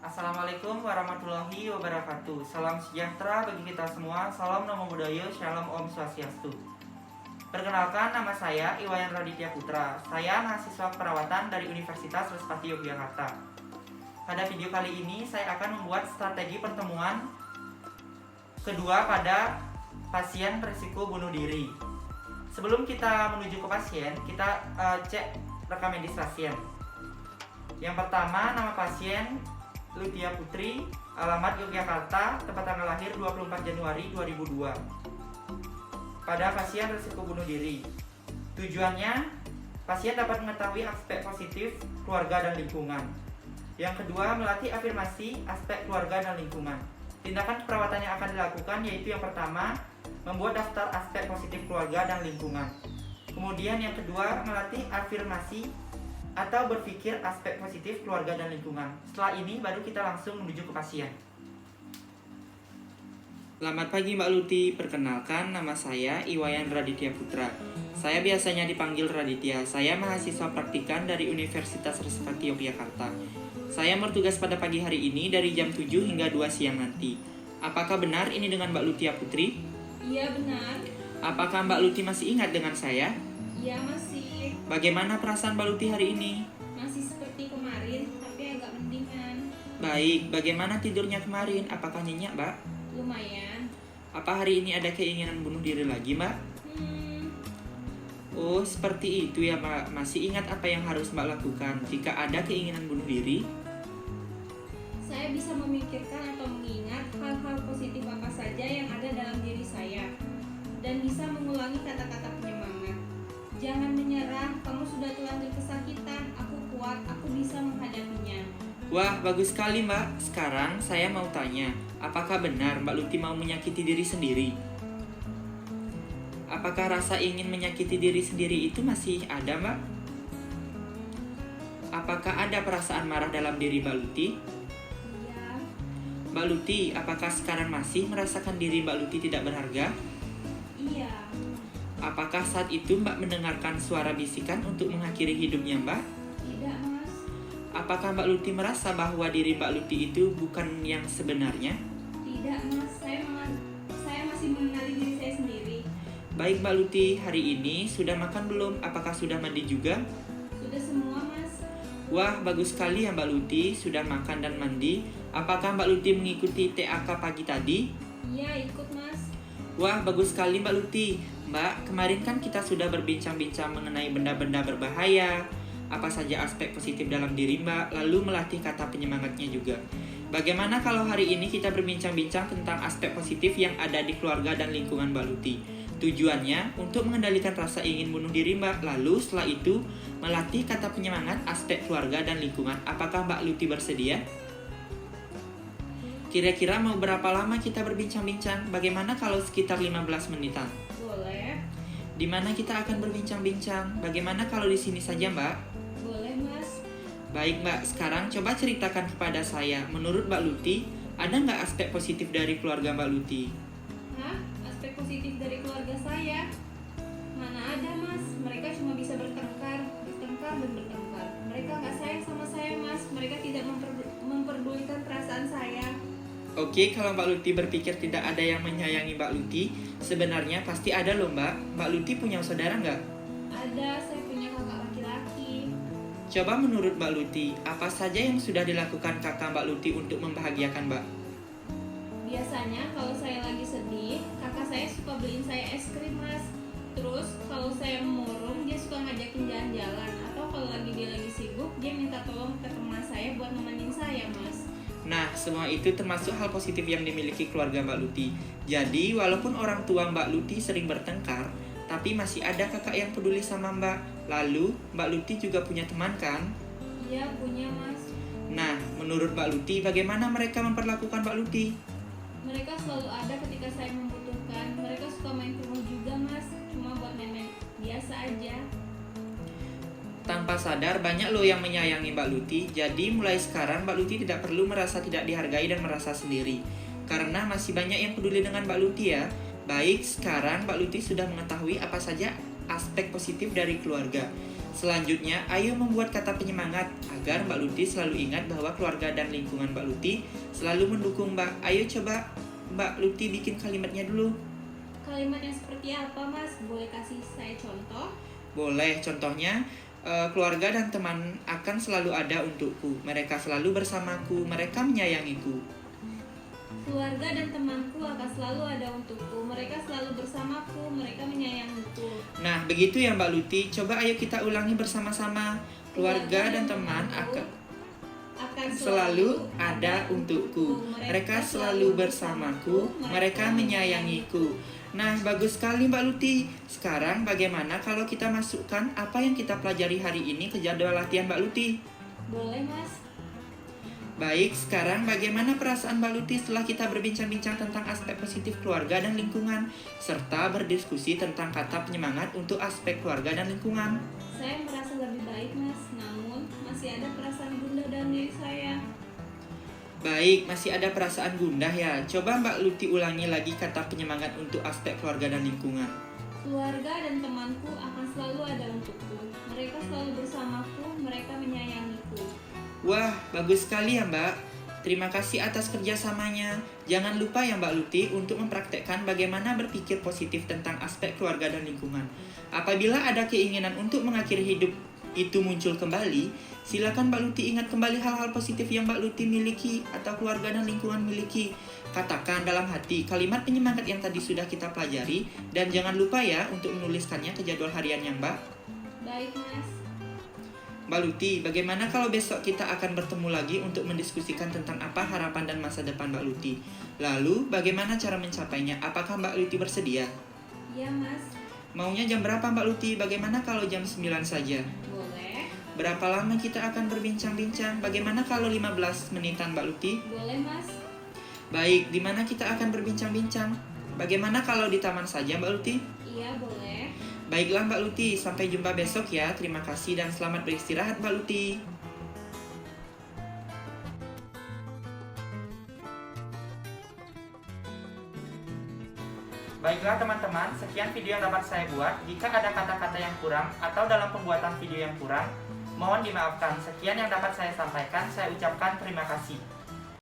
Assalamualaikum warahmatullahi wabarakatuh. Salam sejahtera bagi kita semua. Salam Namo Buddhaya, Shalom Om Swastiastu. Perkenalkan, nama saya Iwayan Raditya Putra. Saya mahasiswa perawatan dari Universitas Respati Yogyakarta. Pada video kali ini saya akan membuat strategi pertemuan kedua pada pasien berisiko bunuh diri. Sebelum kita menuju ke pasien, kita cek rekam medis pasien. Yang pertama, nama pasien Lutia Putri, alamat Yogyakarta, tempat tanggal lahir 24 Januari 2002. Pada pasien risiko bunuh diri. Tujuannya, pasien dapat mengetahui aspek positif keluarga dan lingkungan. Yang kedua, melatih afirmasi aspek keluarga dan lingkungan. Tindakan perawatan yang akan dilakukan yaitu yang pertama, membuat daftar aspek positif keluarga dan lingkungan. Kemudian yang kedua, melatih afirmasi atau berpikir aspek positif keluarga dan lingkungan. Setelah ini baru kita langsung menuju ke pasien. Selamat pagi Mbak Luti, perkenalkan nama saya Iwayan Raditya Putra. Saya biasanya dipanggil Raditya. Saya mahasiswa praktikan dari Universitas Respati Yogyakarta. Saya bertugas pada pagi hari ini dari jam 7 hingga 2 siang nanti. Apakah benar ini dengan Mbak Lutia Putri? Iya benar. Apakah Mbak Luti masih ingat dengan saya? Iya masih. Bagaimana perasaan Mbak Luti hari ini? Masih seperti kemarin, tapi agak mendingan. Baik, bagaimana tidurnya kemarin? Apakah nyenyak, Mbak? Lumayan. Apa hari ini ada keinginan bunuh diri lagi, Mbak? Oh, seperti itu ya, Mbak. Masih ingat apa yang harus Mbak lakukan jika ada keinginan bunuh diri? Saya bisa memikirkan atau mengingat hal-hal positif apa saja yang ada dalam diri saya. Dan bisa mengulangi kata-kata penyemangat. Jangan menyerah, kamu sudah terlanjur kesakitan. Aku kuat, aku bisa menghadapinya. Wah, bagus sekali, Mbak. Sekarang saya mau tanya, apakah benar Mbak Luti mau menyakiti diri sendiri? Apakah rasa ingin menyakiti diri sendiri itu masih ada, Mbak? Apakah ada perasaan marah dalam diri Mbak Luti? Iya. Mbak Luti, apakah sekarang masih merasakan diri Mbak Luti tidak berharga? Iya. Apakah saat itu Mbak mendengarkan suara bisikan untuk mengakhiri hidupnya, Mbak? Tidak, Mas. Apakah Mbak Luti merasa bahwa diri Mbak Luti itu bukan yang sebenarnya? Tidak, Mas. Saya masih mengenali diri saya sendiri. Baik Mbak Luti, hari ini sudah makan belum? Apakah sudah mandi juga? Sudah semua, Mas. Wah, bagus sekali ya Mbak Luti, sudah makan dan mandi. Apakah Mbak Luti mengikuti TAK pagi tadi? Iya, ikut, Mas. Wah, bagus sekali Mbak Luti. Mbak, kemarin kan kita sudah berbincang-bincang mengenai benda-benda berbahaya, apa saja aspek positif dalam diri Mbak, lalu melatih kata penyemangatnya juga. Bagaimana kalau hari ini kita berbincang-bincang tentang aspek positif yang ada di keluarga dan lingkungan Mbak Luti? Tujuannya untuk mengendalikan rasa ingin bunuh diri Mbak, lalu setelah itu melatih kata penyemangat aspek keluarga dan lingkungan. Apakah Mbak Luti bersedia? Kira-kira mau berapa lama kita berbincang-bincang? Bagaimana kalau sekitar 15 menitan? Boleh. Di mana kita akan berbincang-bincang? Bagaimana kalau di sini saja, Mbak? Boleh, Mas. Baik, Mbak. Sekarang coba ceritakan kepada saya. Menurut Mbak Luti, ada nggak aspek positif dari keluarga Mbak Luti? Hah? Aspek positif dari keluarga saya? Mana ada, Mas? Mereka cuma bisa bertengkar dan bertengkar. Mereka nggak sayang sama saya, Mas. Mereka tidak memperdulikan perasaan saya. Oke, kalau Mbak Luti berpikir tidak ada yang menyayangi Mbak Luti, sebenarnya pasti ada loh, Mbak. Mbak Luti punya saudara nggak? Ada, saya punya kakak laki-laki. Coba menurut Mbak Luti, apa saja yang sudah dilakukan kakak Mbak Luti untuk membahagiakan Mbak? Biasanya kalau saya lagi sedih, kakak saya suka beliin saya es krim, Mas. Terus kalau saya murung, dia suka ngajakin jalan-jalan. Atau kalau dia lagi sibuk, dia minta tolong ke teman saya buat nemenin saya, Mas. Nah, semua itu termasuk hal positif yang dimiliki keluarga Mbak Luti. Jadi, walaupun orang tua Mbak Luti sering bertengkar, tapi masih ada kakak yang peduli sama Mbak. Lalu, Mbak Luti juga punya teman kan? Iya, punya, Mas. Nah, menurut Mbak Luti, bagaimana mereka memperlakukan Mbak Luti? Mereka selalu ada ketika saya membutuhkan. Mereka suka main ke rumah juga, Mas. Cuma buat main-main biasa aja. Tanpa sadar, banyak loh yang menyayangi Mbak Luti. Jadi, mulai sekarang Mbak Luti tidak perlu merasa tidak dihargai dan merasa sendiri. Karena masih banyak yang peduli dengan Mbak Luti ya. Baik, sekarang Mbak Luti sudah mengetahui apa saja aspek positif dari keluarga. Selanjutnya, ayo membuat kata penyemangat agar Mbak Luti selalu ingat bahwa keluarga dan lingkungan Mbak Luti selalu mendukung Mbak. Ayo coba Mbak Luti bikin kalimatnya dulu. Kalimat yang seperti apa, Mas? Boleh kasih saya contoh? Boleh, contohnya keluarga dan teman akan selalu ada untukku. Mereka selalu bersamaku, mereka menyayangiku. Keluarga dan temanku akan selalu ada untukku. Mereka selalu bersamaku, mereka menyayangiku. Nah, begitu ya Mbak Luti. Coba ayo kita ulangi bersama-sama. Keluarga dan teman akan selalu ada untukku. Mereka selalu bersamaku, mereka menyayangiku. Nah, bagus sekali Mbak Luti. Sekarang bagaimana kalau kita masukkan apa yang kita pelajari hari ini ke jadwal latihan Mbak Luti? Boleh, Mas. Baik, sekarang bagaimana perasaan Mbak Luti setelah kita berbincang-bincang tentang aspek positif keluarga dan lingkungan, serta berdiskusi tentang kata penyemangat untuk aspek keluarga dan lingkungan? Saya merasa lebih baik, Mas. Namun, masih ada perasaan gundah dalam diri saya. Baik, masih ada perasaan gundah ya. Coba Mbak Luti ulangi lagi kata penyemangat untuk aspek keluarga dan lingkungan. Keluarga dan temanku akan selalu ada untukku. Mereka selalu bersamaku, mereka menyayangiku. Wah, bagus sekali ya Mbak. Terima kasih atas kerjasamanya. Jangan lupa ya Mbak Luti untuk mempraktekkan bagaimana berpikir positif tentang aspek keluarga dan lingkungan. Apabila ada keinginan untuk mengakhiri hidup itu muncul kembali, silakan Mbak Luti ingat kembali hal-hal positif yang Mbak Luti miliki atau keluarga dan lingkungan miliki. Katakan dalam hati kalimat penyemangat yang tadi sudah kita pelajari dan jangan lupa ya untuk menuliskannya ke jadwal hariannya Mbak. Baik, Mas. Mbak Luti, bagaimana kalau besok kita akan bertemu lagi untuk mendiskusikan tentang apa harapan dan masa depan Mbak Luti? Lalu, bagaimana cara mencapainya? Apakah Mbak Luti bersedia? Iya, Mas. Maunya jam berapa Mbak Luti? Bagaimana kalau jam 9 saja? Boleh. Berapa lama kita akan berbincang-bincang? Bagaimana kalau 15 menitan Mbak Luti? Boleh, Mas. Baik, di mana kita akan berbincang-bincang? Bagaimana kalau di taman saja Mbak Luti? Iya, boleh. Baiklah Mbak Luti, sampai jumpa besok ya. Terima kasih dan selamat beristirahat Mbak Luti. Baiklah teman-teman, sekian video yang dapat saya buat. Jika ada kata-kata yang kurang atau dalam pembuatan video yang kurang, mohon dimaafkan. Sekian yang dapat saya sampaikan, saya ucapkan terima kasih.